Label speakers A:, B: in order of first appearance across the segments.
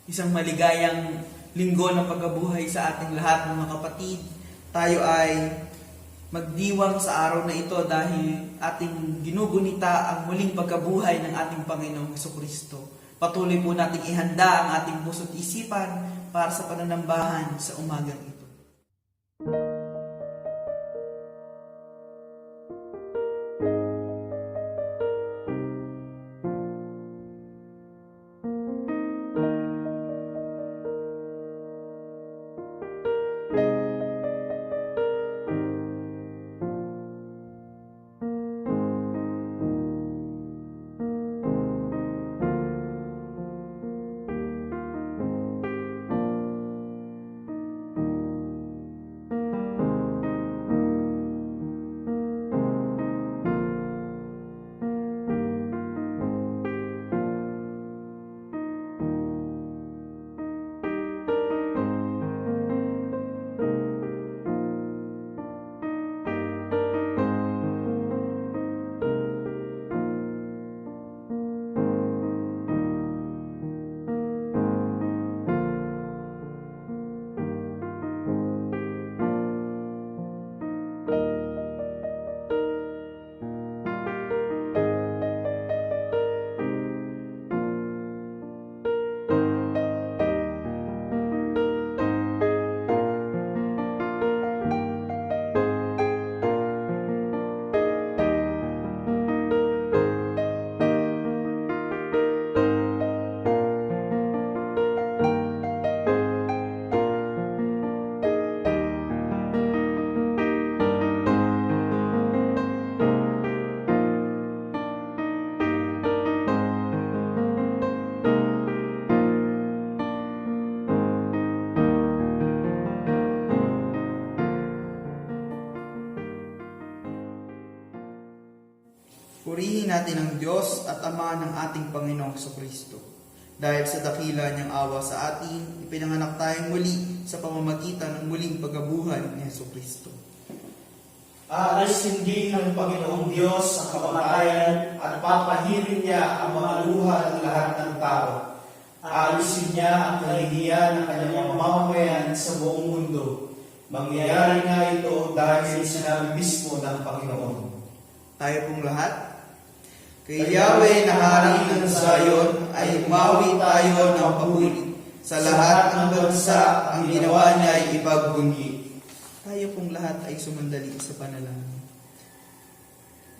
A: Isang maligayang linggo ng pagkabuhay sa ating lahat, mga kapatid. Tayo ay magdiwang sa araw na ito dahil ating ginugunita ang muling pagkabuhay ng ating Panginoong Jesucristo. Patuloy po nating ihanda ang ating puso't isipan para sa pananambahan sa umagang ito. Purihin natin ang Diyos at Ama ng ating Panginoong Jesucristo. Dahil sa dakila niyang awa sa atin, ipinanganak tayong muli sa pamamagitan ng muling pagkabuhay ni Jesucristo.
B: Aalisin din ng Panginoong Diyos ang kamatayan at papahirin niya ang mga luha ng lahat ng tao. Aalisin niya ang kahihiyan ng kanyang mamamayan sa buong mundo. Mangyayari nga ito dahil sinabi mismo ng Panginoon.
A: Tayo pong lahat, kay Yahweh na Hari ng Zion ay umawi tayo ng papuri. Sa lahat ng bansa, ang ginawa niya ay ipagbunyi. Tayo pong lahat ay sumandali sa panalangin.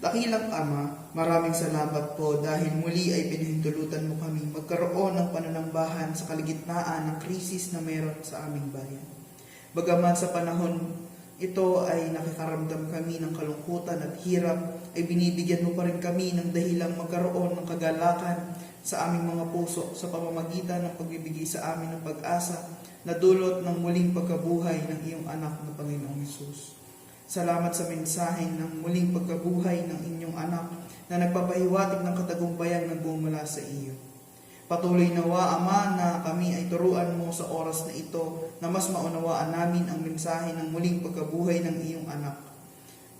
A: Dakilang Ama, maraming salamat po dahil muli ay pinahintulutan mo kami magkaroon ng pananambahan sa kaligitnaan ng krisis na meron sa aming bayan. Bagaman sa panahon ito ay nakakaramdam kami ng kalungkutan at hirap, ay binibigyan mo pa rin kami ng dahilang magkaroon ng kagalakan sa aming mga puso sa pamamagitan ng pagbibigay sa amin ng pag-asa na dulot ng muling pagkabuhay ng iyong anak na Panginoong Hesus. Salamat sa mensaheng ng muling pagkabuhay ng inyong anak na nagpapahiwatig ng katagumpayan na bumula sa iyo. Patuloy nawa, Ama, na kami ay turuan mo sa oras na ito na mas maunawaan namin ang mensahe ng muling pagkabuhay ng iyong anak.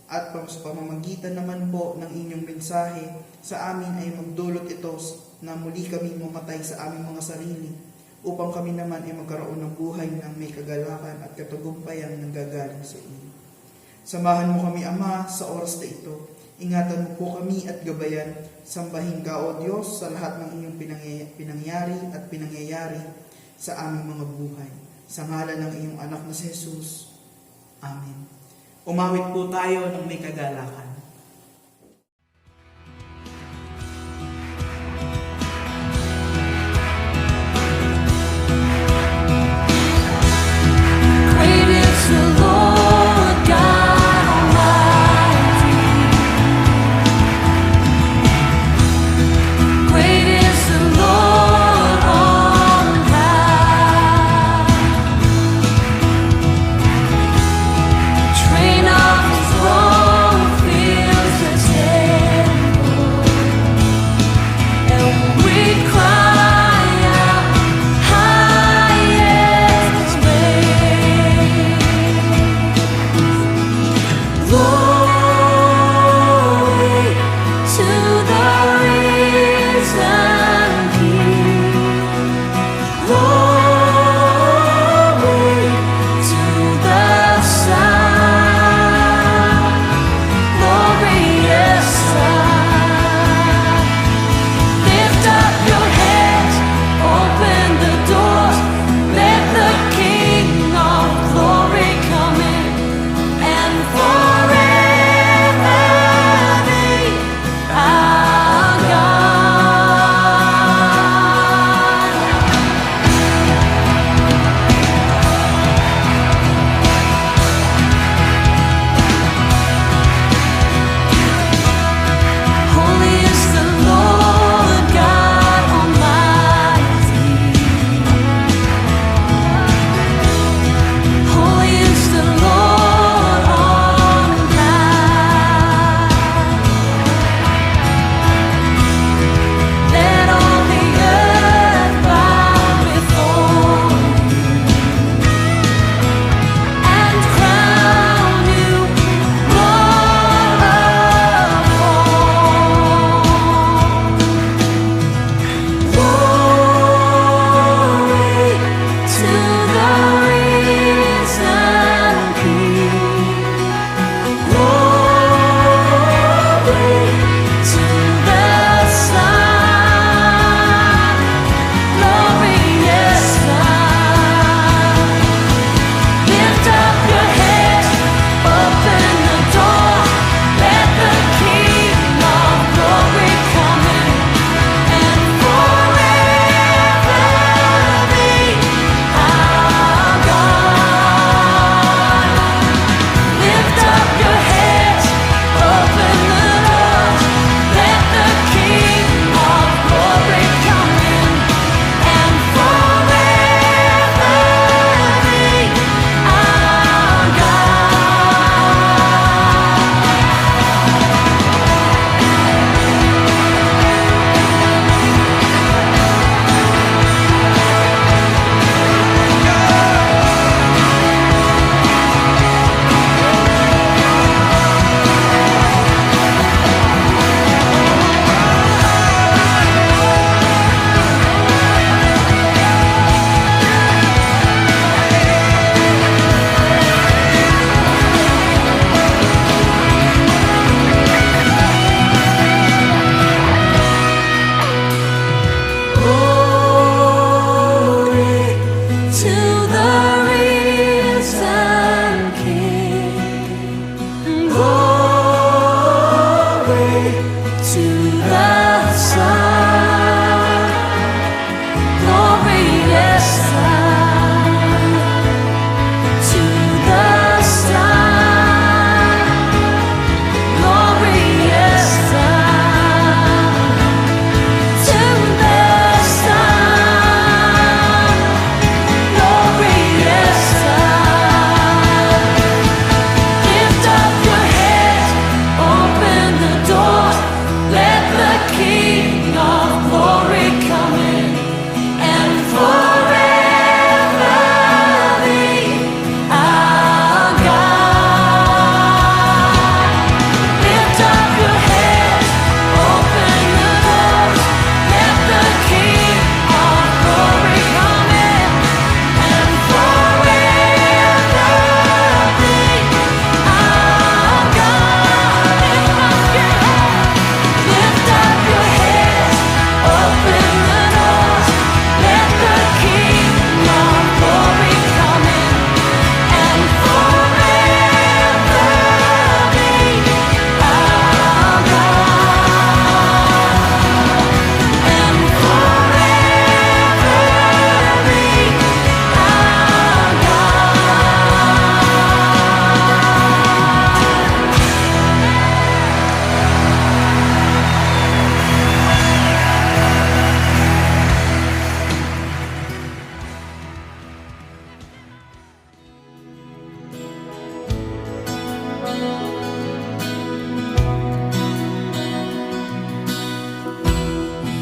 A: At sa pamamagitan naman po ng inyong mensahe, sa amin ay magdulot ito na muli kami mamatay sa aming mga sarili, upang kami naman ay magkaroon ng buhay ng may kagalakan at katagumpayan ng gagaling sa iyo. Samahan mo kami, Ama, sa oras na ito. Ingatan mo po kami at gabayan. Sambahin ka, O Diyos, sa lahat ng inyong pinangyari at pinangyayari sa aming mga buhay. Sa ngalan ng iyong anak na si Jesus. Amen. Umawit po tayo ng may kagalakan.
C: Great is the Lord God Almighty. Great is the Lord on high. Train of His glory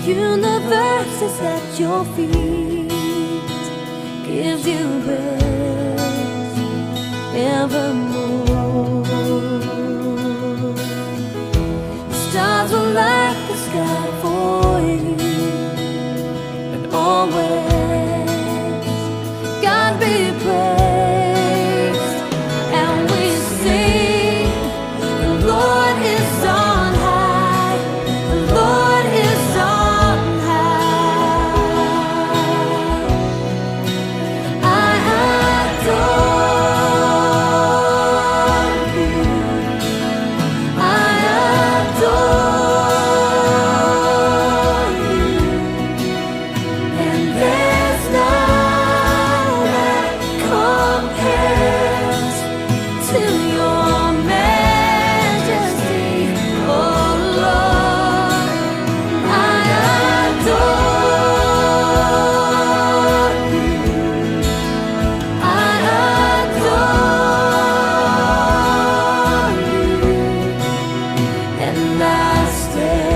C: universe is at your feet, gives you praise evermore. Stars will light the sky for you, and always God be praised. And we sing, the Lord is on high, the Lord is on high. I adore you, I adore you, and there's none that compares to your majesty, oh Lord. I adore you, I adore you, and I stand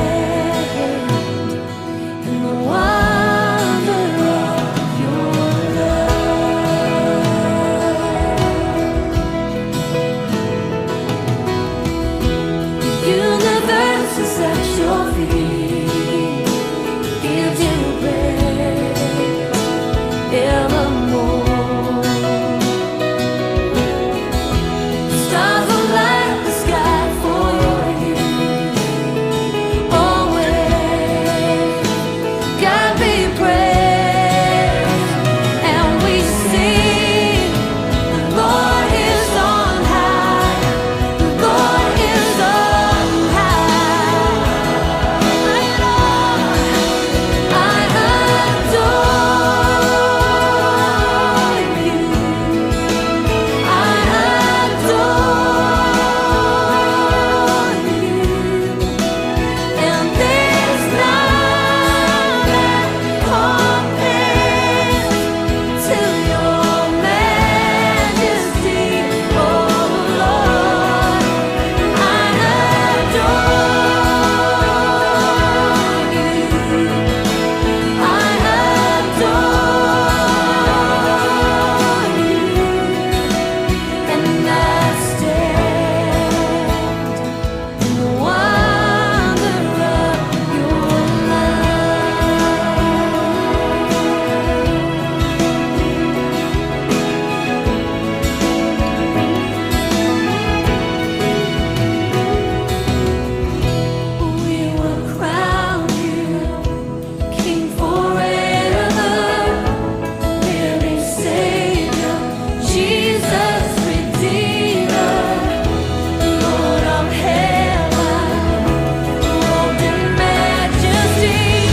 C: in the wonder of your love. The universe is at your feet, gives you praise evermore. Stars will light the sky for you, always God be praised. And we sing, the Lord is on high, the Lord is on high. I adore you, I adore you, and there's none that compares to your majesty, oh Lord. I adore you, I adore you, and I stand in the wonder of your love. We will crown you King forever, living Savior, Jesus Redeemer, Lord of heaven, robed in majesty,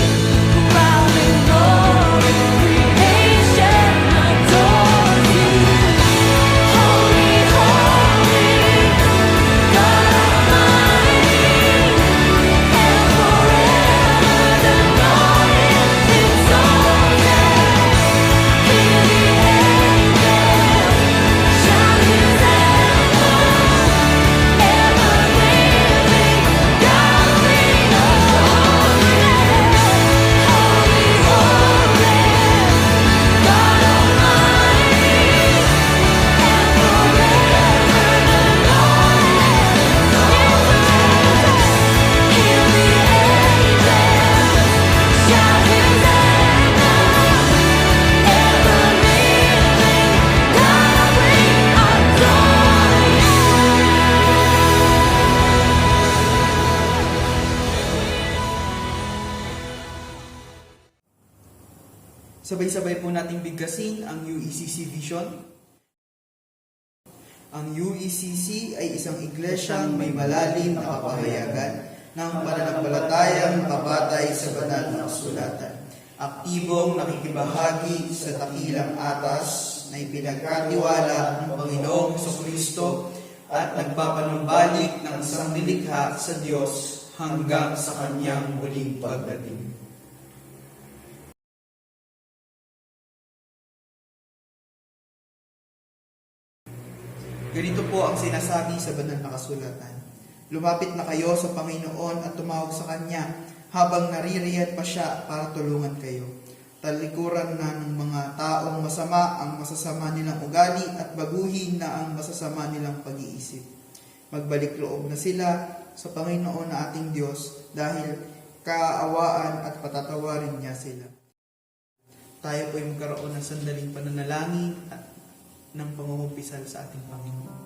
C: crowned in glory, creation adores you. Holy, holy, God Almighty, and forever the Lord is exalted. Hear the angels shout His anthem, ever living God we adore. Holy, holy, God Almighty, and forever the Lord is exalted. Hear the angels shout His anthem, ever living God we adore you.
A: Sabay-sabay po nating bigkasin ang UECC Vision. Ang UECC ay isang iglesyang may malalim na kapahayagan ng pananampalatayang kabatay sa banal na kasulatan. Aktibong nakikibahagi sa dakilang atas na ipinagkatiwala ng Panginoong Jesucristo at nagpapanumbalik ng sanglilikha sa Diyos hanggang sa kanyang muling pagdating. Ganito po ang sinasabi sa banal na kasulatan. Lumapit na kayo sa Panginoon at tumawag sa Kanya habang naririyan pa siya para tulungan kayo. Talikuran na ng mga taong masama ang masasama nilang ugali at baguhin na ang masasama nilang pag-iisip. Magbalik loob na sila sa Panginoon na ating Diyos dahil kaawaan at patatawarin niya sila. Tayo po ay magkaroon ng sandaling pananalangin at ng pangungumpisal sa ating Panginoon.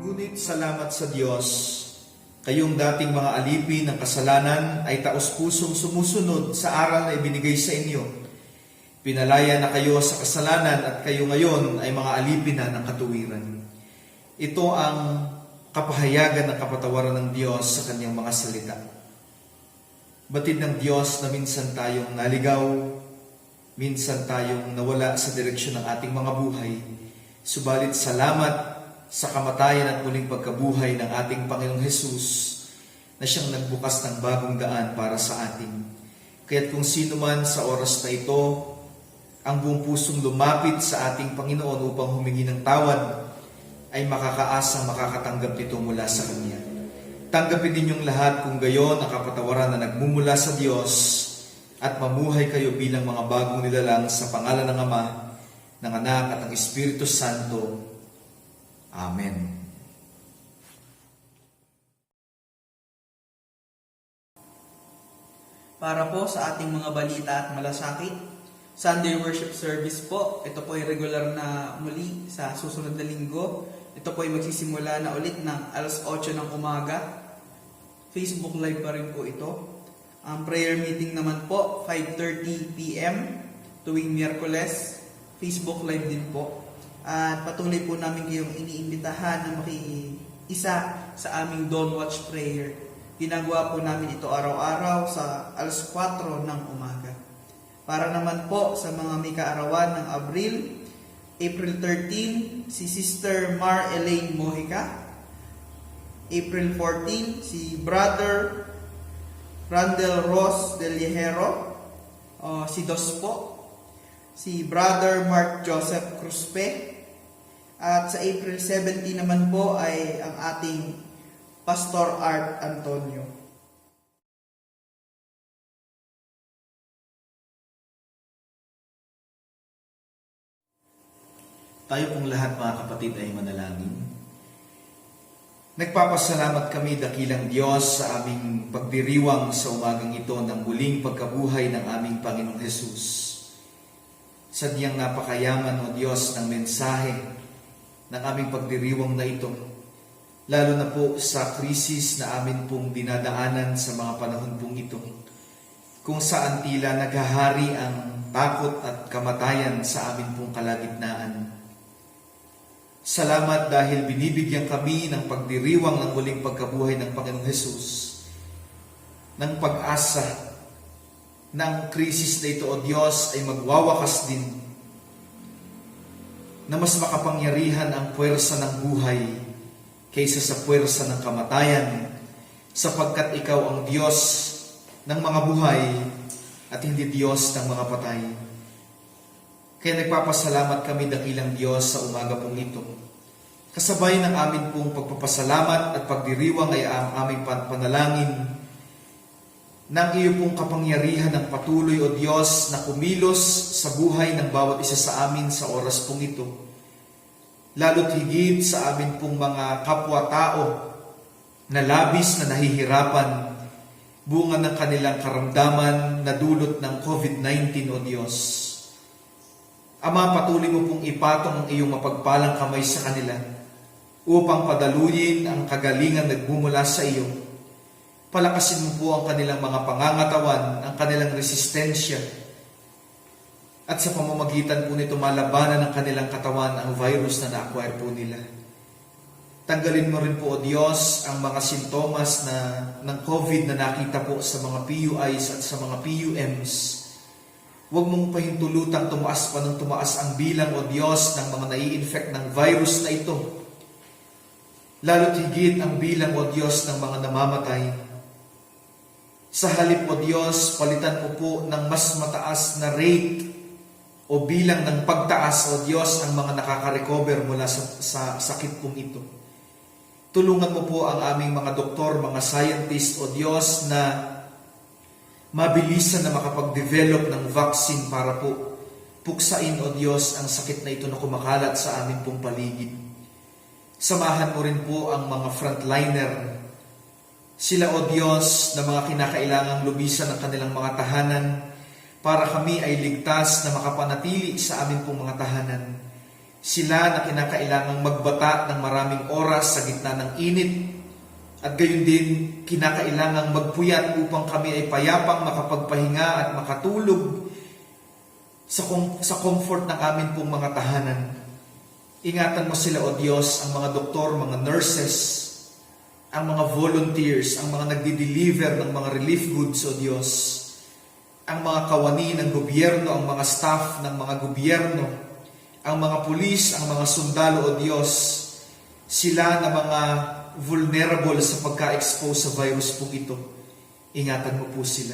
B: Ngunit salamat sa Diyos, kayong dating mga alipin ng kasalanan ay taos-pusong sumusunod sa aral na ibinigay sa inyo. Pinalaya na kayo sa kasalanan at kayo ngayon ay mga alipin na ng katuwiran. Ito ang kapahayagan ng kapatawaran ng Diyos sa kanyang mga salita. Batid ng Diyos na minsan tayong naligaw, minsan tayong nawala sa direksyon ng ating mga buhay. Subalit salamat sa kamatayan at muling pagkabuhay ng ating Panginoong Hesus na siyang nagbukas ng bagong daan para sa atin. Kaya't kung sino man sa oras na ito ang buong pusong lumapit sa ating Panginoon upang humingi ng tawad, ay makakaasang makakatanggap nito mula sa Kanya. Tanggapin ninyong lahat kung gayon ang kapatawaran na nagmumula sa Diyos at mamuhay kayo bilang mga bagong nilalang sa pangalan ng Ama, ng Anak at ng Espiritu Santo. Amen.
A: Para po sa ating mga balita at malasakit, Sunday Worship Service po, ito po ay regular na muli sa susunod na linggo. Ito po ay magsisimula na ulit ng alas 8 ng umaga. Facebook Live pa rin po ito. Ang prayer meeting naman po, 5:30 p.m. tuwing Miyerkules. Facebook Live din po. At patuloy po namin kayong iniimbitahan na makiisa sa aming Dawn Watch Prayer. Ginagawa po namin ito araw-araw sa alas 4 ng umaga. Para naman po sa mga may kaarawan ng April 13, si Sister Mar Elaine Mojica. April 14, si Brother Randel Ross Del Hierro. Si Dos po. Si Brother Mark Joseph Cruzpe. At sa April 17 naman po ay ang ating Pastor Art Antonio.
B: Tayo pong lahat mga kapatid ay manalangin. Nagpapasalamat kami dakilang Diyos sa aming pagdiriwang sa umagang ito ng muling pagkabuhay ng aming Panginoong Hesus. Sadyang napakayaman o Diyos ng mensahe ng aming pagdiriwang na ito, lalo na po sa krisis na amin pong dinadaanan sa mga panahon pong ito, kung saan tila naghahari ang takot at kamatayan sa amin pong kalagitnaan.
D: Salamat dahil binibigyan kami ng pagdiriwang ng muling pagkabuhay ng Panginoong Hesus, ng pag-asa na ang krisis na ito, O Diyos, ay magwawakas din, na mas makapangyarihan ang puwersa ng buhay kaysa sa puwersa ng kamatayan, sapagkat Ikaw ang Diyos ng mga buhay at hindi Diyos ng mga patay. Kaya nagpapasalamat kami, dakilang Diyos, sa umaga pong ito. Kasabay ng amin pong pagpapasalamat at pagdiriwang ay ang aming panalangin ng iyo pong kapangyarihan ng patuloy, O Diyos, na kumilos sa buhay ng bawat isa sa amin sa oras pong ito. Lalo't higit sa amin pong mga kapwa-tao na labis na nahihirapan bunga ng kanilang karamdaman na dulot ng COVID-19, O Diyos. Ama, patuloy mo pong ipatong ang iyong mapagpalang kamay sa kanila upang padaluyin ang kagalingan nagmumula sa iyo. Palakasin mo po ang kanilang mga pangangatawan, ang kanilang resistensya, at sa pamamagitan po nito malabanan ng kanilang katawan ang virus na na-acquire po nila. Tanggalin mo rin po, O Diyos, ang mga sintomas ng COVID na nakita po sa mga PUIs at sa mga PUMs. Huwag mong pahintulutang tumaas pa ng tumaas ang bilang, O Diyos, ng mga nai-infect ng virus na ito. Lalo't higit ang bilang, O Diyos, ng mga namamatay. Sa halip, O Diyos, palitan mo po ng mas mataas na rate o bilang ng pagtaas, O Diyos, ang mga nakaka-recover mula sa sakit pong ito. Tulungan mo po ang aming mga doktor, mga scientist, O Diyos, na mabilisan na makapag-develop ng vaccine para po puksain, O Diyos, ang sakit na ito na kumakalat sa aming pong paligid. Samahan mo rin po ang mga frontliner. Sila, O Diyos, na mga kinakailangang lubisan ng kanilang mga tahanan para kami ay ligtas na makapanatili sa aming pong mga tahanan. Sila na kinakailangang magbata ng maraming oras sa gitna ng init at gayon din kinakailangang magpuyat upang kami ay payapang makapagpahinga at makatulog sa comfort ng amin pong mga tahanan. Ingatan mo sila, O Diyos, ang mga doktor, mga nurses, ang mga volunteers, ang mga nagdi-deliver ng mga relief goods, O Diyos, ang mga kawani ng gobyerno, ang mga staff ng mga gobyerno, ang mga pulis, ang mga sundalo, O Diyos, sila na mga vulnerable sa pagka-expose sa virus po ito. Ingatan mo po sila.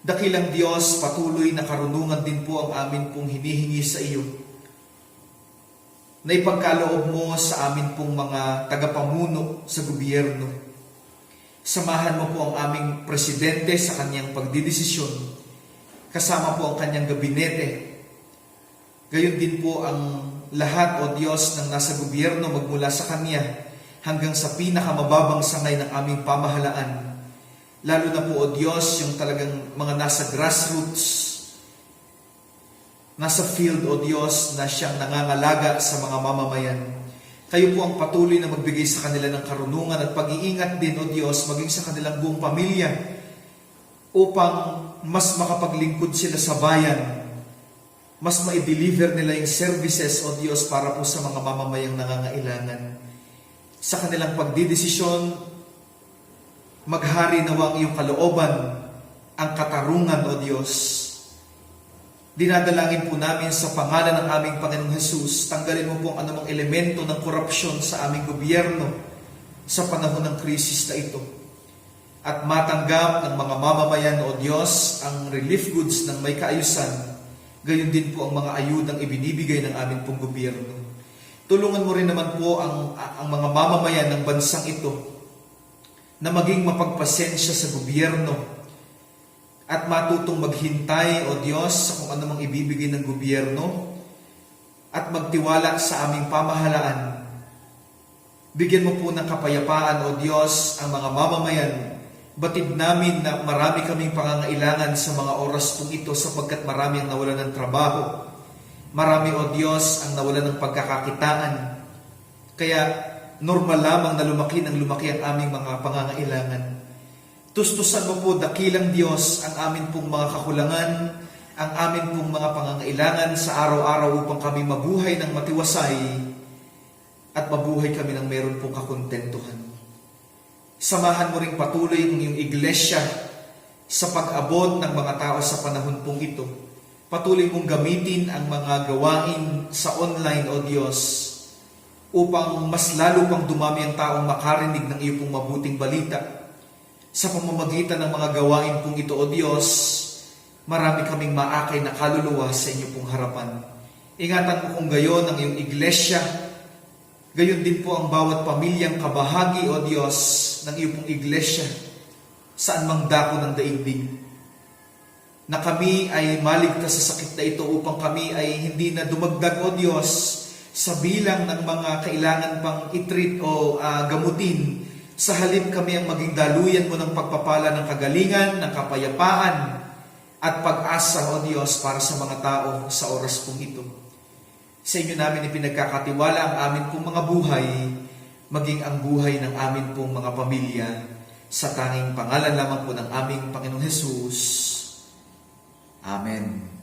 D: Dakilang Diyos, patuloy na karunungan din po ang amin pong hinihingi sa iyo, na ipagkaloob mo sa amin pong mga tagapamuno sa gobyerno. Samahan mo po ang aming presidente sa kanyang pagdidesisyon, kasama po ang kanyang gabinete. Gayon din po ang lahat, O Diyos, ng nasa gobyerno magmula sa Kanya hanggang sa pinakamababang sangay ng aming pamahalaan. Lalo na po, O Diyos, yung talagang mga nasa grassroots, nasa field, O Diyos, na siyang nangangalaga sa mga mamamayan. Kayo po ang patuloy na magbigay sa kanila ng karunungan at pag-iingat din, O Diyos, maging sa kanilang buong pamilya upang mas makapaglingkod sila sa bayan, mas ma-deliver nila yung services, O Diyos, para po sa mga mamamayang nangangailangan. Sa kanilang pagdidesisyon, maghari nawa ang iyong kalooban, ang katarungan, O Diyos. Dinadalangin po namin sa pangalan ng aming Panginoong Hesus, tanggalin mo po ang anumang elemento ng korupsyon sa aming gobyerno sa panahon ng krisis na ito. At matanggap ng mga mamamayan, O Diyos, ang relief goods ng may kaayusan. Gayon din po ang mga ayudang ibinibigay ng aming pong gobyerno. Tulungan mo rin naman po ang mga mamamayan ng bansang ito na maging mapagpasensya sa gobyerno at matutong maghintay, O Diyos, sa kung anumang ibibigay ng gobyerno at magtiwala sa aming pamahalaan. Bigyan mo po ng kapayapaan, O Diyos, ang mga mamamayan. Batid namin na marami kaming pangangailangan sa mga oras pong ito sapagkat marami ang nawalan ng trabaho. Marami, O Diyos, ang nawalan ng pagkakakitaan. Kaya normal lamang na lumaki ang aming mga pangangailangan. Tustusan mo po, dakilang Diyos, ang amin pong mga kakulangan, ang amin pong mga pangangailangan sa araw-araw upang kami mabuhay ng matiwasay. at mabuhay kami ng meron pong kakontentuhan. Samahan mo ring patuloy ang iyong iglesia sa pag-abot ng mga tao sa panahon pong ito. Patuloy mong gamitin ang mga gawain sa online, O Diyos, upang mas lalo pang dumami ang taong makarinig ng iyo pong mabuting balita. Sa pamamagitan ng mga gawain pong ito, O Diyos, marami kaming maakay na kaluluwa sa inyo pong harapan. Ingatan mo kung gayon ang iyong iglesia, gayon din po ang bawat pamilyang kabahagi, O Diyos, ng iyong pong iglesia, saan mang dako ng daigdig, na kami ay maligtas sa sakit na ito upang kami ay hindi na dumagdag, O Diyos, sa bilang ng mga kailangan pang itreat o gamutin. Sa halip kami ang maging daluyan mo ng pagpapala ng kagalingan, ng kapayapaan, at pag-asa, O Diyos, para sa mga tao sa oras pong ito. Sa inyo namin ipinagkakatiwala ang amin pong mga buhay, maging ang buhay ng amin pong mga pamilya, sa tanging pangalan lamang po ng aming Panginoong Hesus. Amen.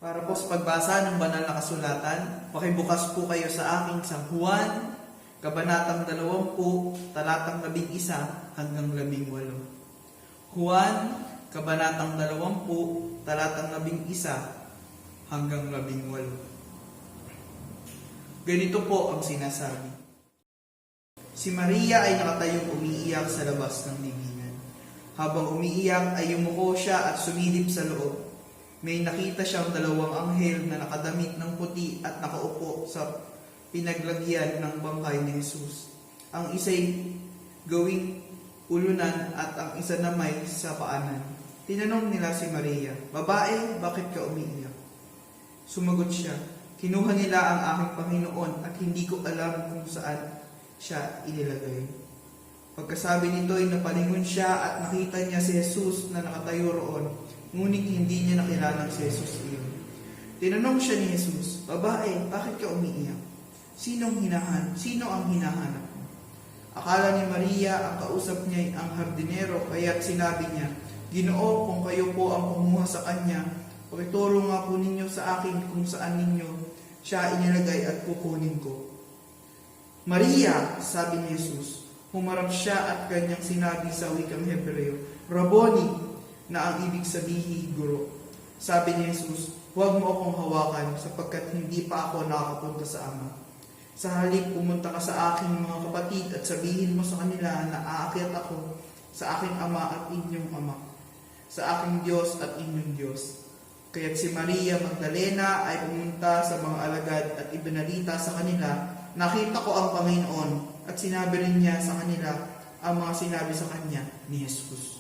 A: Para po sa pagbasa ng banal na kasulatan, pakibukas po kayo sa aking sa Juan, Kabanatang 20, talatang 11 hanggang 18. Juan, Kabanatang 20, talatang 11 hanggang 18. Ganito po ang sinasabi. Si Maria ay nakatayong umiiyak sa labas ng libingan. Habang umiiyak ay yumuko siya at sumilip sa loob. May nakita siyang dalawang anghel na nakadamit ng puti at nakaupo sa pinaglagyan ng bangkay ni Jesus. Ang isa'y gawing ulunan at ang isa na may sa paanan. Tinanong nila si Maria, "Babae, bakit ka umiiyak?" Sumagot siya, "Kinuha nila ang aking Panginoon at hindi ko alam kung saan siya inilagay." Pagkasabi nito ay napalingon siya at nakita niya si Jesus na nakatayo roon, ngunit hindi niya nakilalang si Jesus iyon. Tinanong siya ni Jesus, "Babae, bakit ka umiiyak? Sino ang hinahanap mo?" Akala ni Maria ang kausap niya ang hardinero, kaya't sinabi niya, "Ginoo, kung kayo po ang kumuha sa kanya, pakituro nga po ninyo sa akin kung saan ninyo siya inilagay at kukunin ko." "Maria," sabi ni Jesus. Humarap siya at kanyang sinabi sa wikang Hebreo, "Rabboni," na ang ibig sabihin, guro. Sabi ni Jesus, "Huwag mo akong hawakan sapagkat hindi pa ako nakakapunta sa Ama. Sa halip, pumunta ka sa aking mga kapatid at sabihin mo sa kanila na aakyat ako sa aking Ama at inyong Ama, sa aking Diyos at inyong Diyos." Kaya't si Maria Magdalena ay pumunta sa mga alagad at ibinalita sa kanila, "Nakita ko ang Panginoon," at sinabi rin niya sa kanila ang mga sinabi sa kanya ni Jesus.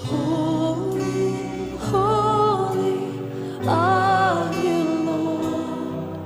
C: Holy, holy are you, Lord.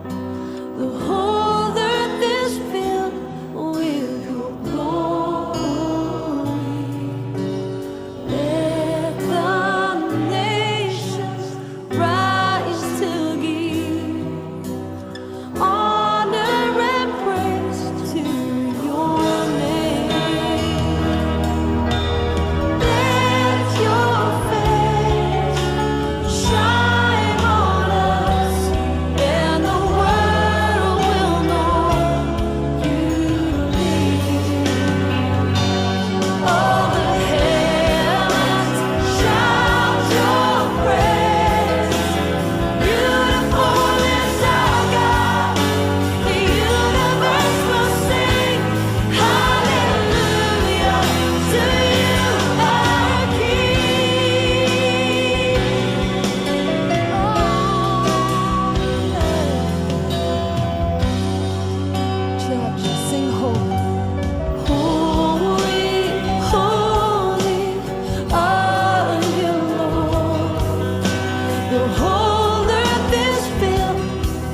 C: The whole earth is filled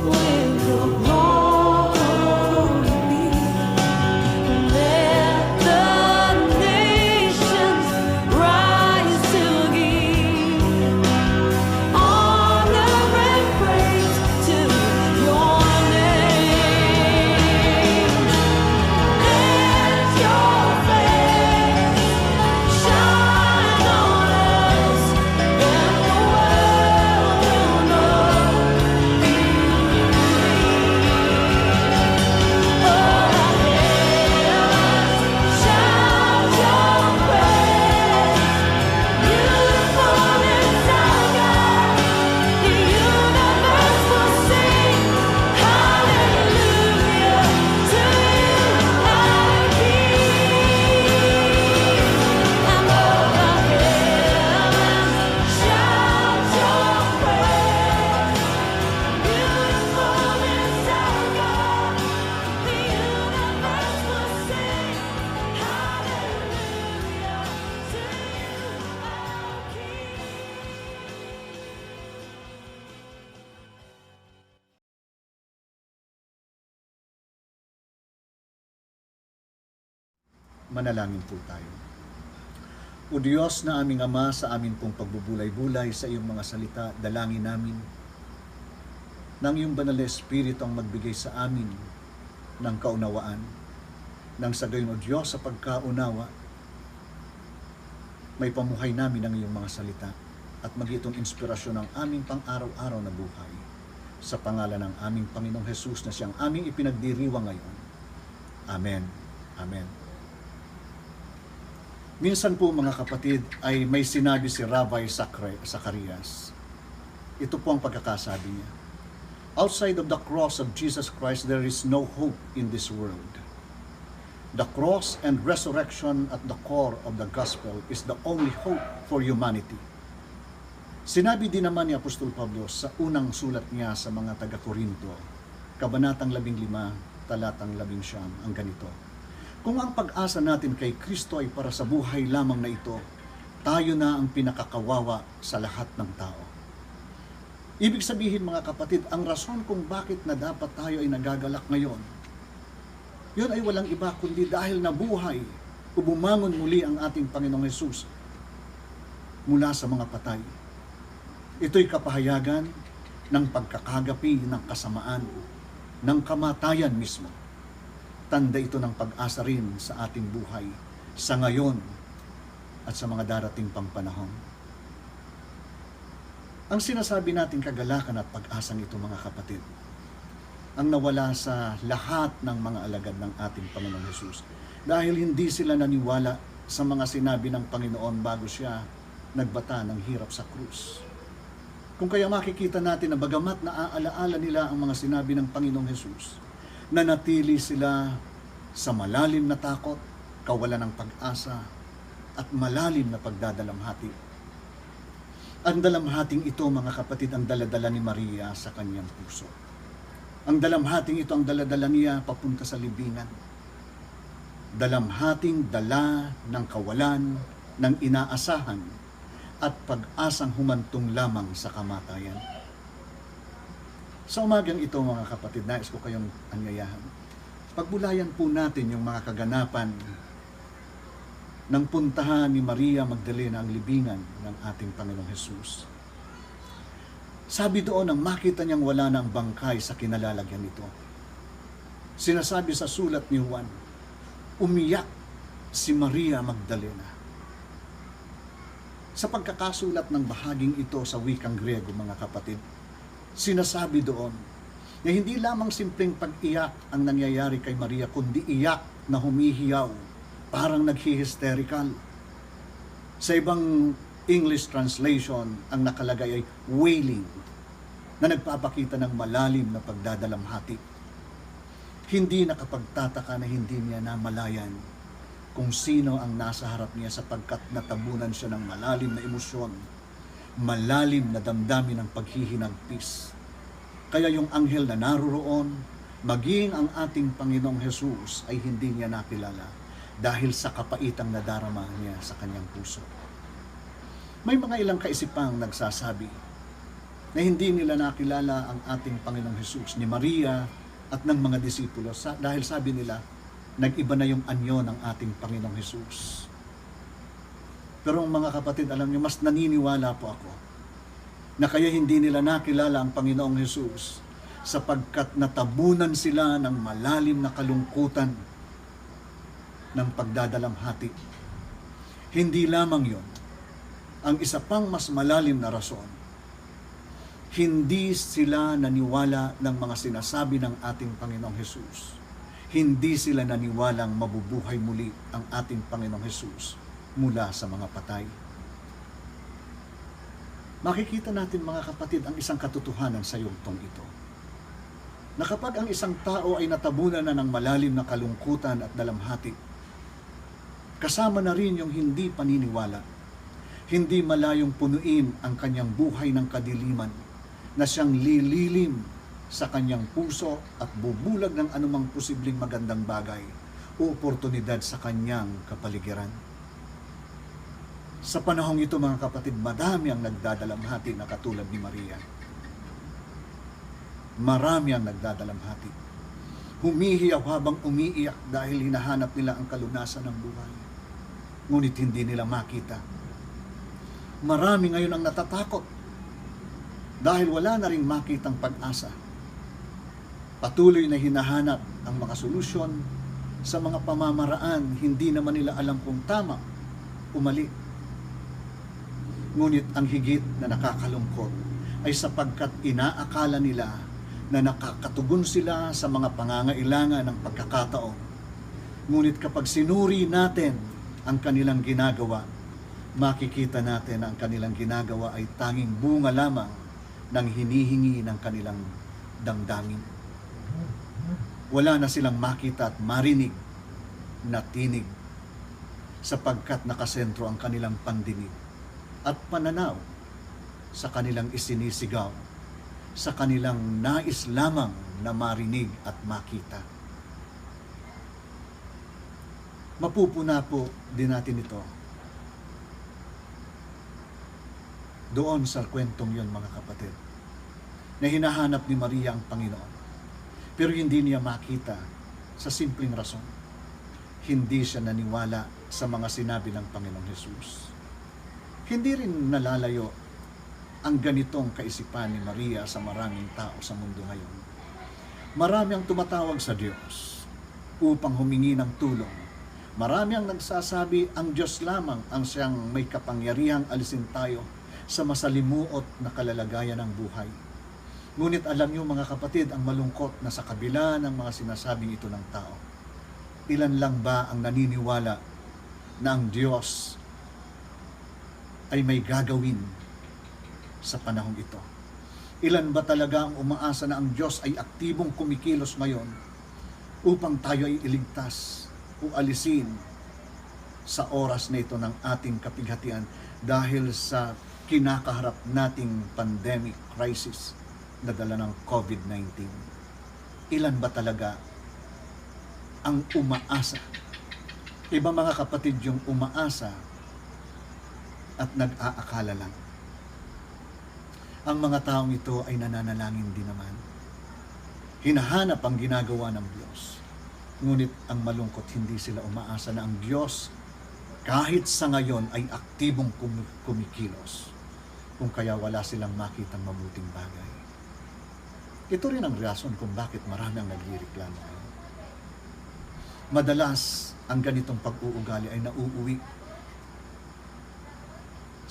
C: with your glory. Let the nations rise to give honor and praise to your name. Let your face shine on us, and the world will know you. Oh, heavens shout your praise. Beautiful is our God. The universe will sing hallelujah to you, our King. And all the heavens shout your praise. Beautiful is our God. The universe will sing hallelujah to you, our King.
E: Manalangin po tayo. O Diyos na aming Ama, sa amin pong pagbubulay-bulay sa iyong mga salita, dalangin namin nang iyong banal na Espiritu ang magbigay sa amin ng kaunawaan, nang sa gayon, O Diyos, sa pagkaunawa, may pamuhay namin ang iyong mga salita at magitong inspirasyon ng aming pang-araw-araw na buhay. Sa pangalan ng aming Panginoong Hesus na siyang aming ipinagdiriwang ngayon. Amen. Amen. Minsan po mga kapatid ay may sinabi si Rabbi Zacarias. Ito po ang pagkakasabi niya. Outside of the cross of Jesus Christ, there is no hope in this world. The cross and resurrection at the core of the gospel is the only hope for humanity. Sinabi din naman ni Apostol Pablo sa unang sulat niya sa mga taga-Korinto, Kabanatang 15, talatang 11, ang ganito. Kung ang pag-asa natin kay Kristo ay para sa buhay lamang na ito, tayo na ang pinakakawawa sa lahat ng tao. Ibig sabihin mga kapatid, ang rason kung bakit na dapat tayo ay nagagalak ngayon, yun ay walang iba kundi dahil nabuhay o bumangon muli ang ating Panginoong Hesus mula sa mga patay. Ito'y kapahayagan ng pagkakagapi ng kasamaan, ng kamatayan mismo. Tanda ito ng pag-asa rin sa ating buhay, sa ngayon at sa mga darating pang panahon. Ang sinasabi nating kagalakan at pag-asang ito mga kapatid, ang nawala sa lahat ng mga alagad ng ating Panginoong Hesus dahil hindi sila naniwala sa mga sinabi ng Panginoon bago siya nagbata ng hirap sa krus. Kung kaya makikita natin na bagamat naaalaala nila ang mga sinabi ng Panginoong Hesus, nanatili sila sa malalim na takot, kawalan ng pag-asa, at malalim na pagdadalamhati. Ang dalamhating ito, mga kapatid, ang daladala ni Maria sa kanyang puso. Ang dalamhating ito ang daladala niya papunta sa libingan. Dalamhating dala ng kawalan, ng inaasahan, at pag-asang humantong lamang sa kamatayan. Sa umagang ito mga kapatid, nais ko kayong anyayahan. Pagbulayan po natin yung mga kaganapan ng puntahan ni Maria Magdalena ang libingan ng ating Panginoong Hesus. Sabi doon nang makita niyang wala na ang bangkay sa kinalalagyan nito. Sinasabi sa sulat ni Juan, umiyak si Maria Magdalena. Sa pagkakasulat ng bahaging ito sa wikang Grego mga kapatid, sinasabi doon na hindi lamang simpleng pag-iyak ang nangyayari kay Maria, kundi iyak na humihiyaw, parang naghi-hysterical. Sa ibang English translation, ang nakalagay ay wailing, na nagpapakita ng malalim na pagdadalamhati. Hindi nakapagtataka na hindi niya namalayan kung sino ang nasa harap niya sapagkat natabunan siya ng malalim na emosyon, malalim na damdamin ng paghihinagpis. Kaya yung anghel na naroroon, maging ang ating Panginoong Hesus ay hindi niya nakilala dahil sa kapaitang nadarama niya sa kanyang puso. May mga ilang kaisipang nagsasabi, na hindi nila nakilala ang ating Panginoong Hesus, ni Maria at ng mga disipulo, dahil sabi nila, nag-iba na yung anyo ng ating Panginoong Hesus. Pero mga kapatid, alam niyo, mas naniniwala po ako na kaya hindi nila nakilala ang Panginoong Hesus sapagkat natabunan sila ng malalim na kalungkutan ng pagdadalamhati. Hindi lamang yon. Ang isa pang mas malalim na rason, hindi sila naniwala ng mga sinasabi ng ating Panginoong Hesus. Hindi sila naniwalang mabubuhay muli ang ating Panginoong Hesus mula sa mga patay. Makikita natin mga kapatid ang isang katotohanan sa yugtong ito. Na kapag ang isang tao ay natabunan na ng malalim na kalungkutan at dalamhati, kasama na rin yung hindi paniniwala, hindi malayong punuin ang kanyang buhay ng kadiliman na siyang lililim sa kanyang puso at bubulag ng anumang posibleng magandang bagay o oportunidad sa kanyang kapaligiran. Sa panahong ito mga kapatid, madami ang nagdadalamhati na katulad ni Maria. Marami ang nagdadalamhati. Humihiyaw habang umiiyak dahil hinahanap nila ang kalunasan ng buhay. Ngunit hindi nila makita. Marami ngayon ang natatakot dahil wala na ring makitang pag-asa. Patuloy na hinahanap ang mga solusyon sa mga pamamaraan, hindi naman nila alam kung tama o mali. Ngunit ang higit na nakakalungkot ay sapagkat inaakala nila na nakakatugon sila sa mga pangangailangan ng pagkakataon. Ngunit kapag sinuri natin ang kanilang ginagawa, makikita natin na ang kanilang ginagawa ay tanging bunga lamang ng hinihingi ng kanilang damdamin. Wala na silang makita at marinig na tinig sapagkat nakasentro ang kanilang pandinig at pananaw sa kanilang isinisigaw, sa kanilang nais lamang na marinig at makita. Mapupuna po din natin ito doon sa kwentong yon mga kapatid, na hinahanap ni Maria ang Panginoon. Pero hindi niya makita sa simpleng rason. Hindi siya naniwala sa mga sinabi ng Panginoong Hesus. Hindi rin nalalayo ang ganitong kaisipan ni Maria sa maraming tao sa mundo ngayon. Marami ang tumatawag sa Diyos upang humingi ng tulong. Marami ang nagsasabi ang Diyos lamang ang siyang may kapangyarihang alisin tayo sa masalimuot na kalalagayan ng buhay. Ngunit alam niyo mga kapatid, ang malungkot na sa kabila ng mga sinasabing ito ng tao, ilan lang ba ang naniniwala na ang Diyos ay may gagawin sa panahong ito? Ilan ba talaga ang umaasa na ang Diyos ay aktibong kumikilos ngayon upang tayo ay iligtas o alisin sa oras na ito ng ating kapighatian dahil sa kinakaharap nating pandemic crisis na dala ng COVID-19. Ilan ba talaga ang umaasa? Iba mga kapatid yung umaasa at nag-aakala lang. Ang mga taong ito ay nananalangin din naman. Hinahanap ang ginagawa ng Diyos. Ngunit ang malungkot, hindi sila umaasa na ang Diyos kahit sa ngayon ay aktibong kumikilos, kung kaya wala silang makitang mabuting bagay. Ito rin ang rason kung bakit marami ang nagrereklamo. Madalas, ang ganitong pag-uugali ay nauuwi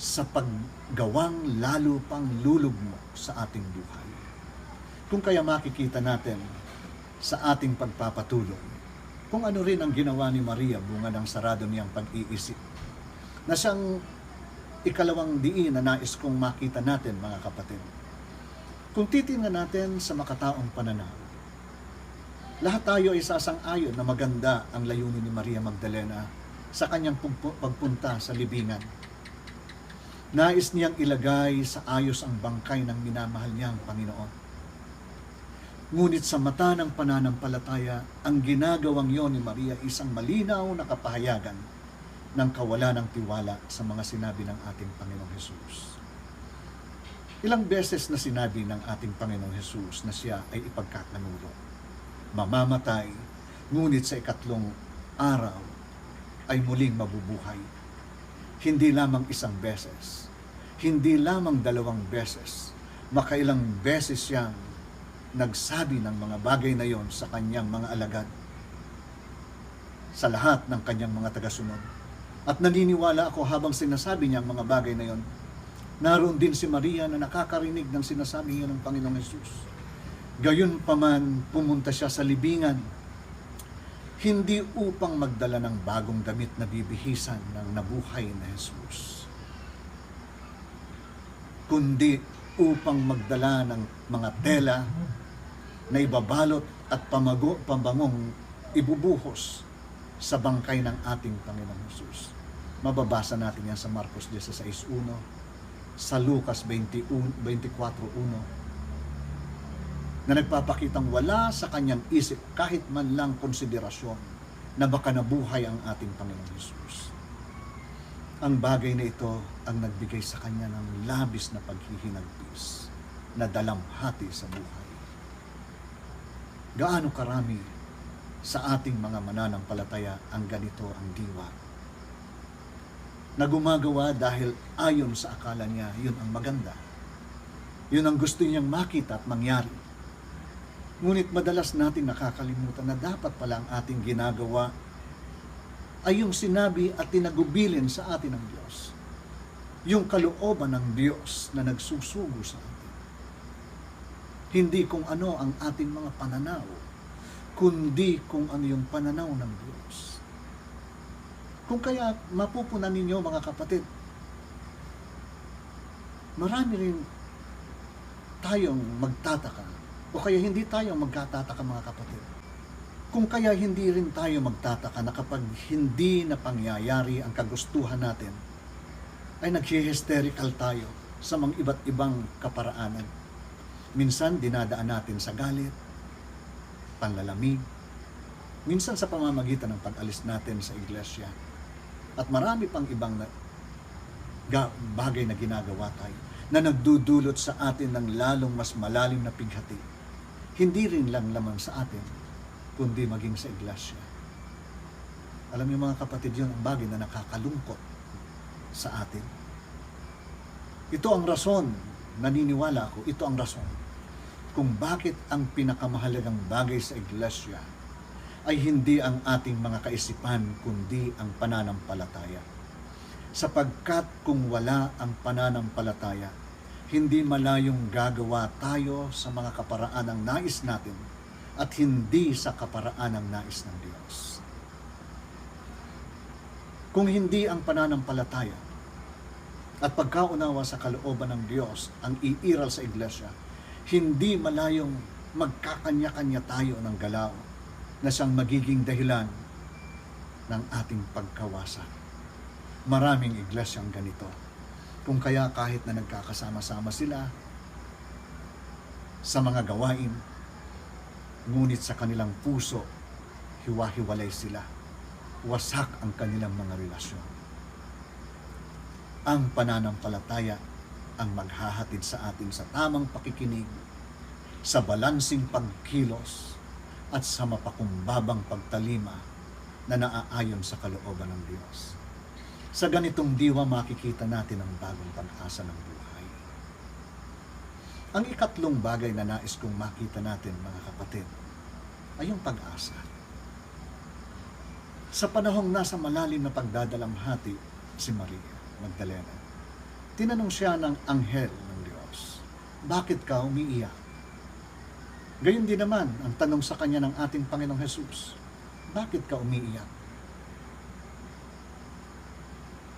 E: sa paggawang lalo pang lulugmok sa ating buhay. Kung kaya makikita natin sa ating pagpapatuloy, kung ano rin ang ginawa ni Maria bunga ng sarado niyang pag-iisip, na siyang ikalawang diin na nais kong makita natin mga kapatid. Kung titingnan natin sa makataong pananaw, lahat tayo ay sasang-ayon na maganda ang layunin ni Maria Magdalena sa kanyang pagpunta sa libingan. Nais niyang ilagay sa ayos ang bangkay ng minamahal niyang Panginoon. Ngunit sa mata ng pananampalataya, ang ginagawang yon ni Maria isang malinaw na kapahayagan ng kawalan ng tiwala sa mga sinabi ng ating Panginoong Hesus. Ilang beses na sinabi ng ating Panginoong Hesus na siya ay ipagkakanuro. Mamamatay, ngunit sa ikatlong araw ay muling mabubuhay. Hindi lamang isang beses, hindi lamang dalawang beses, makailang beses siyang nagsabi ng mga bagay na yon sa kanyang mga alagad, sa lahat ng kanyang mga tagasunod. At naniniwala ako habang sinasabi niya ang mga bagay na yon, naroon din si Maria na nakakarinig ng sinasabi niya ng Panginoong Hesus. Gayon pa man, pumunta siya sa libingan, hindi upang magdala ng bagong damit na bibihisan ng nabuhay na Hesus, kundi upang magdala ng mga tela na ibabalot at pambangong ibubuhos sa bangkay ng ating Panginoong Hesus. Mababasa natin yan sa Marcos 16:1, sa Lucas 24:1, na nagpapakitang wala sa kanyang isip kahit man lang konsiderasyon na baka nabuhay ang ating Panginoong Hesus. Ang bagay na ito ang nagbigay sa kanya ng labis na paghihinagpis na dalamhati sa buhay. Gaano karami sa ating mga mananampalataya ang ganito ang diwa, na gumagawa dahil ayon sa akala niya yun ang maganda, yun ang gusto niyang makita at mangyari. Ngunit madalas nating nakakalimutan na dapat pala ang ating ginagawa ay yung sinabi at tinagubilin sa atin ng Diyos. Yung kalooban ng Diyos na nagsusugo sa atin. Hindi kung ano ang ating mga pananaw, kundi kung ano yung pananaw ng Diyos. Kung kaya mapupunan ninyo mga kapatid, marami rin tayong magtataka, o kaya hindi tayo magkatataka mga kapatid. Kung kaya hindi rin tayo magtataka na kapag hindi na pangyayari ang kagustuhan natin, ay nag-hysterical tayo sa mga iba't ibang kaparaanan. Minsan dinadaan natin sa galit, panlalamig, minsan sa pamamagitan ng pag-alis natin sa iglesia, at marami pang ibang bagay na ginagawa tayo na nagdudulot sa atin ng lalong mas malalim na pighati. Hindi rin lang lamang sa atin, kundi maging sa iglesia. Alam niyo mga kapatid, yun ang bagay na nakakalungkot sa atin. Ito ang rason, naniniwala ako, ito ang rason kung bakit ang pinakamahalagang bagay sa iglesia ay hindi ang ating mga kaisipan, kundi ang pananampalataya. Sapagkat kung wala ang pananampalataya, hindi malayong gagawa tayo sa mga kaparaan ng nais natin at hindi sa kaparaan ng nais ng Diyos. Kung hindi ang pananampalataya at pagkaunawa sa kalooban ng Diyos ang iiral sa iglesia, hindi malayong magkakanya-kanya tayo ng galaw na siyang magiging dahilan ng ating pagkawasak. Maraming iglesyang ganito. Kung kaya kahit na nagkakasama-sama sila sa mga gawain, ngunit sa kanilang puso, hiwa-hiwalay sila. Wasak ang kanilang mga relasyon. Ang pananampalataya ang maghahatid sa atin sa tamang pakikinig, sa balansing pagkilos, at sa mapakumbabang pagtalima na naaayon sa kalooban ng Diyos. Sa ganitong diwa makikita natin ang bagong pag-asa ng buhay. Ang ikatlong bagay na nais kong makita natin mga kapatid ay yung pag-asa. Sa panahong nasa malalim na pagdadalamhati si Maria Magdalena, tinanong siya ng anghel ng Diyos, bakit ka umiiyak? Gayon din naman ang tanong sa kanya ng ating Panginoong Hesus, bakit ka umiiyak?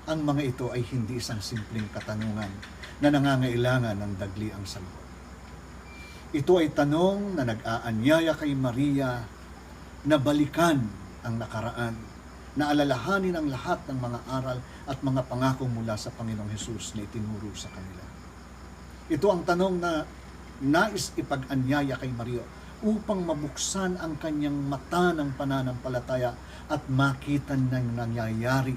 E: Ang mga ito ay hindi isang simpleng katanungan na nangangailangan ng dagliang sagot. Ito ay tanong na nag-aanyaya kay Maria na balikan ang nakaraan, na alalahanin ang lahat ng mga aral at mga pangako mula sa Panginoong Hesus na itinuro sa kanila. Ito ang tanong na nais ipag-anyaya kay Maria upang mabuksan ang kanyang mata ng pananampalataya at makita ng nangyayari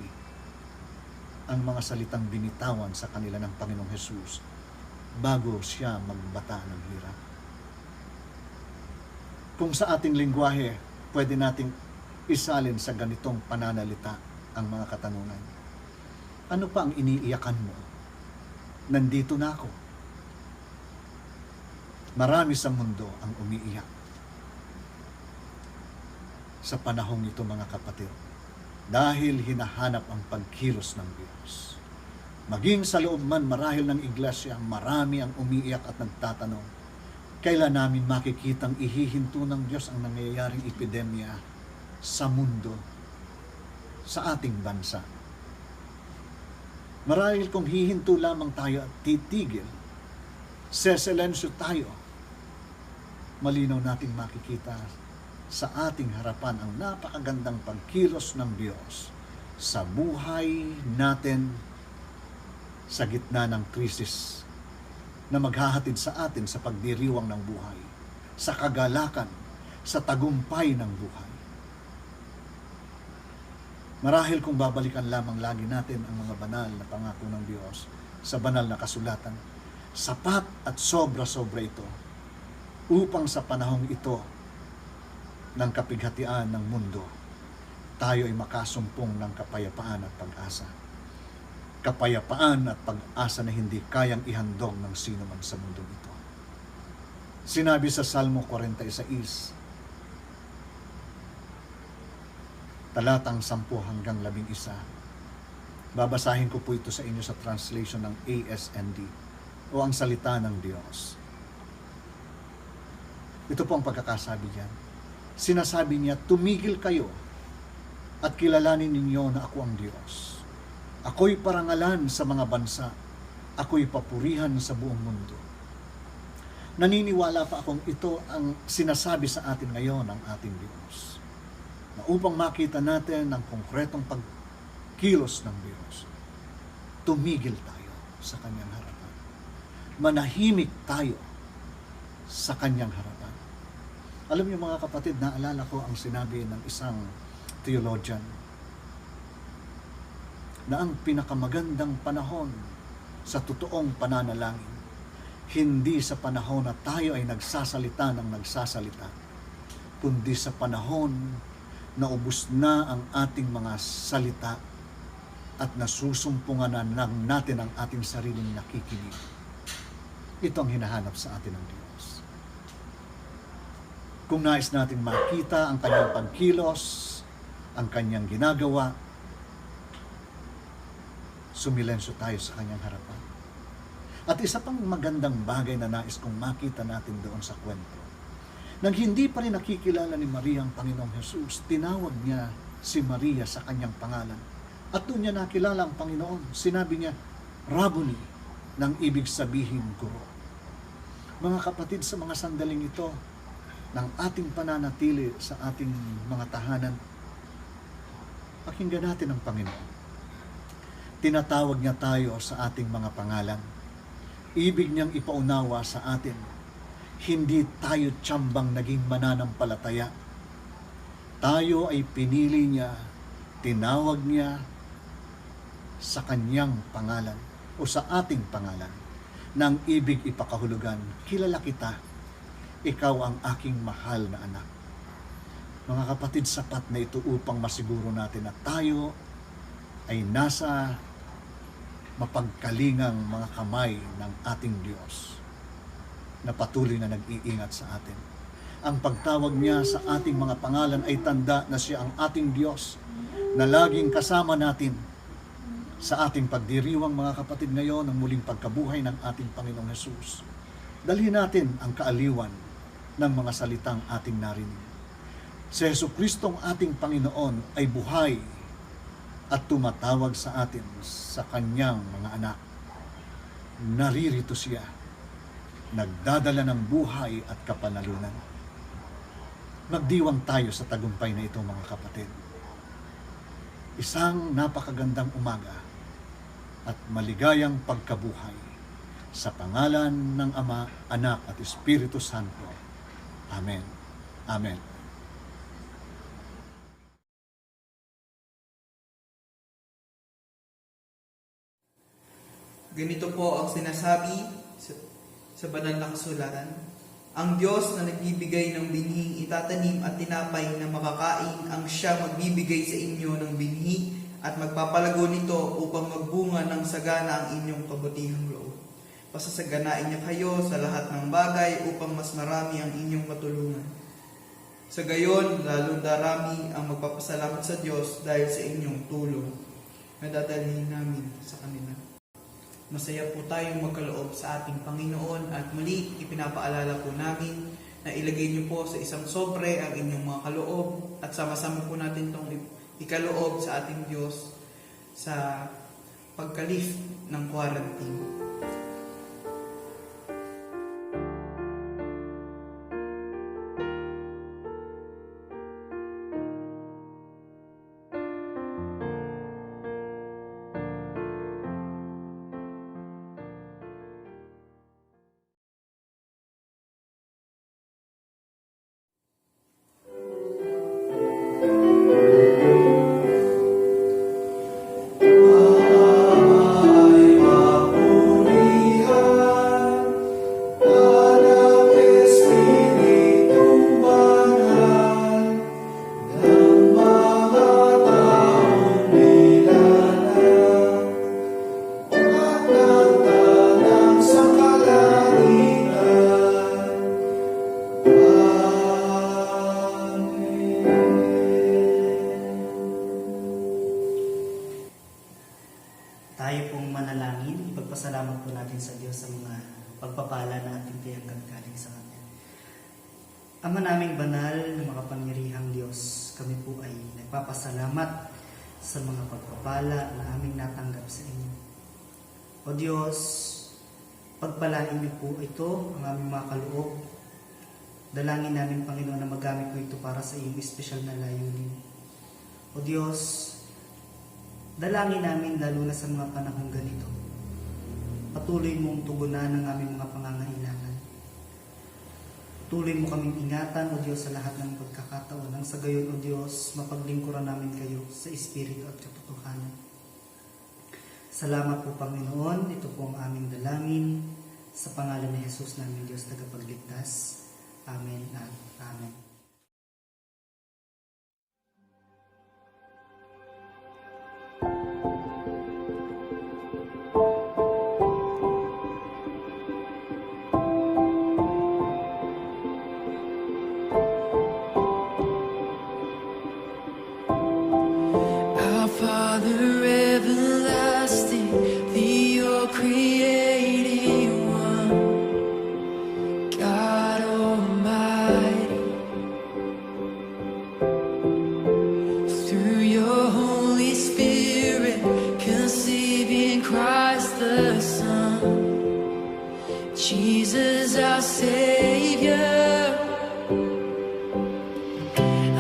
E: ang mga salitang binitawan sa kanila ng Panginoong Hesus bago siya magbata ng hirap. Kung sa ating lingwahe, pwede nating isalin sa ganitong pananalita ang mga katanungan. Ano pa ang iniiyakan mo? Nandito na ako. Marami sa mundo ang umiiyak. Sa panahong ito, mga kapatid, dahil hinahanap ang pagkilos ng Diyos. Maging sa loob man marahil ng iglesia, marami ang umiiyak at nagtatanong, kailan namin makikitang ihihinto ng Diyos ang nangyayaring epidemya sa mundo, sa ating bansa. Marahil kung hihinto lamang tayo at titigil, seselensyo tayo, malinaw nating makikita sa ating harapan ang napakagandang pagkilos ng Diyos sa buhay natin sa gitna ng krisis na maghahatid sa atin sa pagdiriwang ng buhay, sa kagalakan, sa tagumpay ng buhay. Marahil kung babalikan lamang lagi natin ang mga banal na pangako ng Diyos sa banal na kasulatan, sapat at sobra-sobra ito upang sa panahong ito ng kapighatian ng mundo, tayo ay makasumpong ng kapayapaan at pag-asa. Kapayapaan at pag-asa na hindi kayang ihandog ng sino man sa mundo ito. Sinabi sa Salmo 46, talatang 10 hanggang 11. Babasahin ko po ito sa inyo sa translation ng ASND o ang salita ng Diyos. Ito po ang pagkakasabi diyan. Sinasabi niya, tumigil kayo at kilalanin ninyo na ako ang Diyos. Ako'y parangalan sa mga bansa. Ako'y papurihan sa buong mundo. Naniniwala pa akong ito ang sinasabi sa atin ngayon ng ating Diyos. Na upang makita natin ang konkretong pagkilos ng Diyos, tumigil tayo sa Kanyang harapan. Manahimik tayo sa Kanyang harapan. Alam niyo mga kapatid, naalala ko ang sinabi ng isang theologian na ang pinakamagandang panahon sa totoong pananalangin, hindi sa panahon na tayo ay nagsasalita ng nagsasalita, kundi sa panahon na ubos na ang ating mga salita at nasusumpungan na natin ang ating sariling nakikinig. Ito ang hinahanap sa atin ng Diyos. Kung nais natin makita ang Kanyang pagkilos, ang Kanyang ginagawa, sumilensyo tayo sa Kanyang harapan. At isa pang magandang bagay na nais kong makita natin doon sa kwento. Nang hindi pa rin nakikilala ni Maria ang Panginoong Hesus, tinawag niya si Maria sa kanyang pangalan. At doon niya nakilala ang Panginoon. Sinabi niya, Rabboni, nang ibig sabihin guro. Mga kapatid, sa mga sandaling ito, ng ating pananatili sa ating mga tahanan, pakinggan natin ang Panginoon. Tinatawag niya tayo sa ating mga pangalan. Ibig niyang ipaunawa sa atin, hindi tayo tiyambang naging mananampalataya. Tayo ay pinili niya, tinawag niya sa kanyang pangalan o sa ating pangalan. Nang ibig ipakahulugan, kilala kita, ikaw ang aking mahal na anak. Mga kapatid, sapat na ito upang masiguro natin na tayo ay nasa mapagkalingang mga kamay ng ating Diyos na patuloy na nag-iingat sa atin. Ang pagtawag niya sa ating mga pangalan ay tanda na siya ang ating Diyos na laging kasama natin sa ating pagdiriwang, mga kapatid, ngayon ng muling pagkabuhay ng ating Panginoong Hesus. Dalhin natin ang kaaliwan ng mga salitang ating narinig. Si Jesucristong ating Panginoon ay buhay at tumatawag sa atin sa kanyang mga anak. Naririto siya, nagdadala ng buhay at kapanalunan. Magdiwang tayo sa tagumpay na ito, mga kapatid. Isang napakagandang umaga at maligayang pagkabuhay sa pangalan ng Ama, Anak at Espiritu Santo. Amen. Amen.
A: Ganito po ang sinasabi sa banal na kasulatan. Ang Diyos na nagbibigay ng binhing itatanim at tinapay na makakain, ang Siya magbibigay sa inyo ng binhi at magpapalago nito upang magbunga ng sagana ang inyong kabutihang loob. Pasasaganain niya kayo sa lahat ng bagay upang mas marami ang inyong matulungan. Sa gayon, lalo darami ang magpapasalamat sa Diyos dahil sa inyong tulong na dadalhin namin sa kanila. Masaya po tayong magkaloob sa ating Panginoon at muli ipinapaalala po namin na ilagay niyo po sa isang sobre ang inyong mga kaloob at sama-sama po natin itong ikaloob sa ating Diyos sa pagka-lift ng quarantine.
F: Tayo pong manalangin, ipagpasalamat po natin sa Diyos sa mga pagpapala na ating tiyanggang galing sa Kanya. Ama naming banal na makapangyarihang Diyos, kami po ay nagpapasalamat sa mga pagpapala na aming natanggap sa inyo. O Diyos, pagpalain niyo po ito, ang aming mga kaloob. Dalangin namin, Panginoon, na magamit po ito para sa iyong espesyal na layunin. O Diyos, dalangin namin lalo na sa mga panahong ganito. Patuloy mong tugunan ang aming mga pangangailangan. Patuloy mo kaming ingatan, O Diyos, sa lahat ng pagkakataon. Nang sa gayon, O Diyos, mapaglingkuran namin kayo sa Espiritu at katotohanan. Salamat po, Panginoon. Ito po ang aming dalangin. Sa pangalan ni Jesus namin, Diyos, tagapagligtas. Amen at Amen.
C: Our Father everlasting, the all-creating one, God Almighty, through your Holy Spirit, conceiving Christ the Son, Jesus our Savior.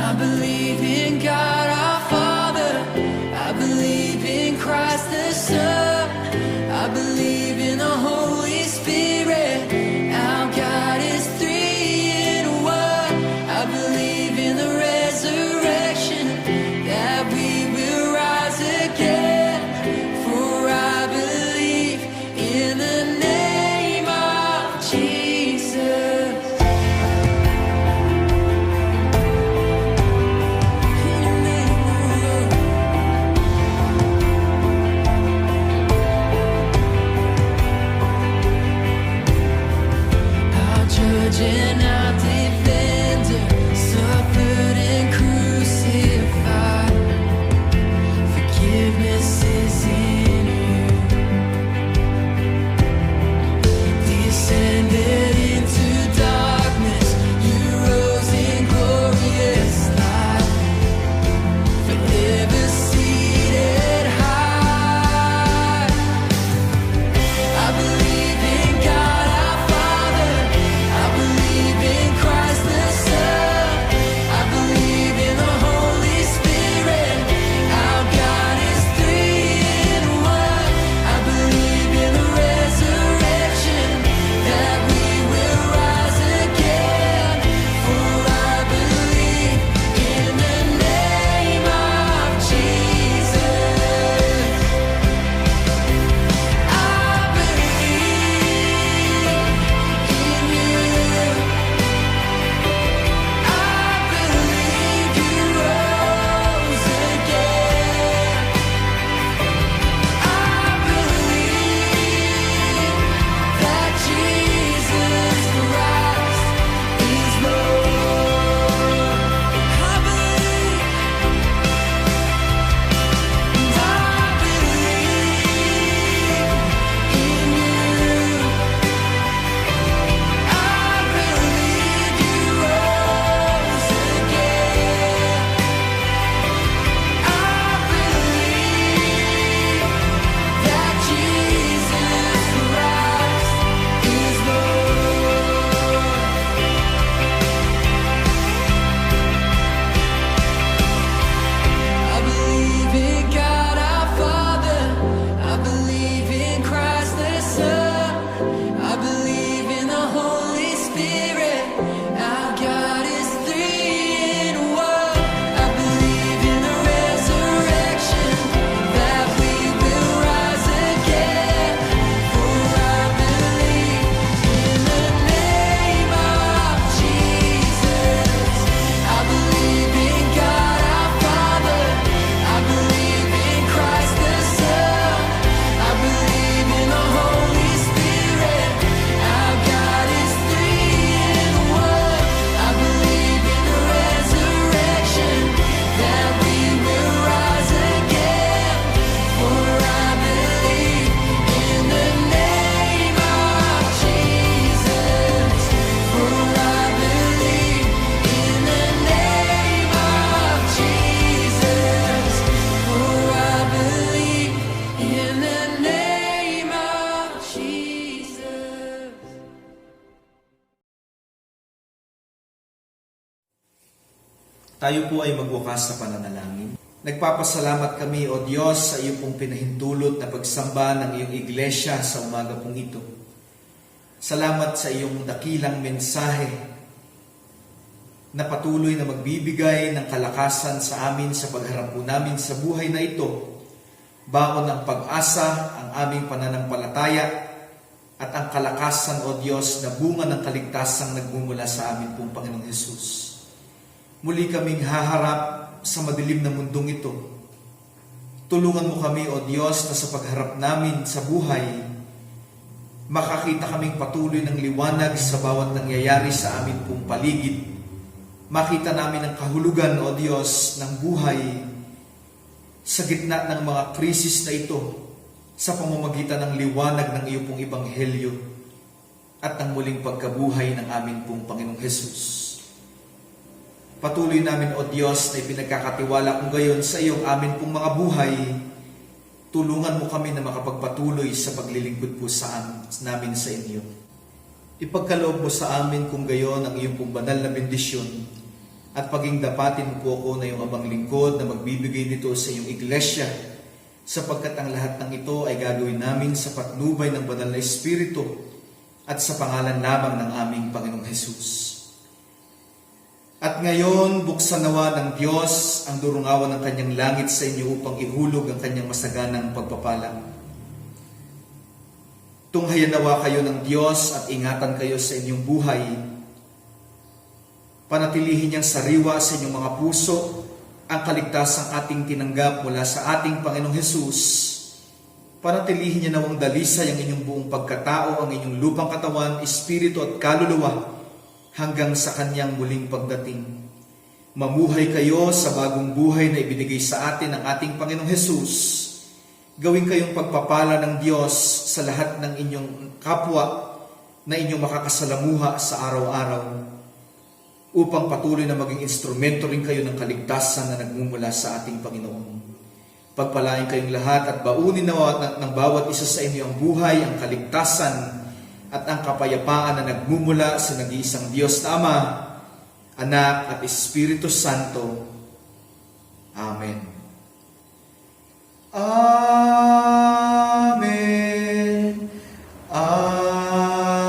C: I believe in God our Father, I believe in Christ the Son, I believe in the Holy Spirit, our God is three in one. I believe in the resurrection, that we will rise again, for I believe in the name of Jesus. Our judge and our defender, suffered and crucified. Forgiveness is in you. Descended into darkness, you rose in glorious light. Forever seated high. I believe in God our Father, I believe in Christ
D: Tayo po ay magwakas sa pananalangin. Nagpapasalamat kami, O Diyos, sa iyo pong pinahintulot na pagsamba ng iyong iglesia sa umaga pong ito. Salamat sa iyong dakilang mensahe na patuloy na magbibigay ng kalakasan sa amin sa pagharap po namin sa buhay na ito. Baon ng pag-asa, ang aming pananampalataya, at ang kalakasan, O Diyos, na bunga ng kaligtasang nagmumula sa amin pong Panginoong Hesus. Muli kaming haharap sa madilim na mundong ito. Tulungan mo kami, O Diyos, na sa pagharap namin sa buhay, makakita kaming patuloy ng liwanag sa bawat nangyayari sa amin pong paligid. Makita namin ang kahulugan, O Diyos, ng buhay sa gitna ng mga krisis na ito sa pamamagitan ng liwanag ng iyo pong ebanghelyo at ang muling pagkabuhay ng amin pong Panginoong Hesus. Patuloy namin, O Diyos, na ipinagkakatiwala kong gayon sa iyong amin pong mga buhay. Tulungan mo kami na makapagpatuloy sa paglilingkod po namin sa inyo. Ipagkaloob mo sa amin kung gayon ang iyong pong banal na bendisyon at paging dapatin mo po ako na iyong abang lingkod na magbibigay nito sa iyong iglesia, sapagkat ang lahat ng ito ay gagawin namin sa patnubay ng banal na Espiritu at sa pangalan lamang ng aming Panginoong Hesus. At ngayon, buksan nawa ng Diyos ang durungawan ng kanyang langit sa inyo upang ihulog ang kanyang masaganang pagpapala. Tunghayan nawa kayo ng Diyos at ingatan kayo sa inyong buhay. Panatilihin niyang sariwa sa inyong mga puso ang kaligtasang ating tinanggap mula sa ating Panginoong Hesus. Panatilihin niya nawang dalisay ang inyong buong pagkatao, ang inyong lupang katawan, espiritu at kaluluwa, hanggang sa kanyang muling pagdating. Mamuhay kayo sa bagong buhay na ibinigay sa atin ng ating Panginoong Hesus. Gawin kayong pagpapala ng Diyos sa lahat ng inyong kapwa na inyong makakasalamuha sa araw-araw, upang patuloy na maging instrumento rin kayo ng kaligtasan na nagmumula sa ating Panginoon. Pagpalain kayong lahat at baunin ng bawat isa sa inyo ang buhay, ang kaligtasan, at ang kapayapaan na nagmumula sa nag-iisang Diyos na Ama, Anak at Espiritu Santo. Amen. Amen. Amen.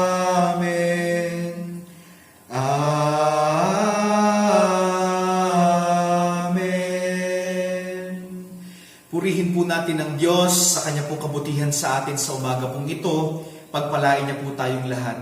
D: Amen. Purihin po natin ang Diyos sa kanya pong kabutihan sa atin sa umaga pong ito. Pagpalain niya po tayong lahat.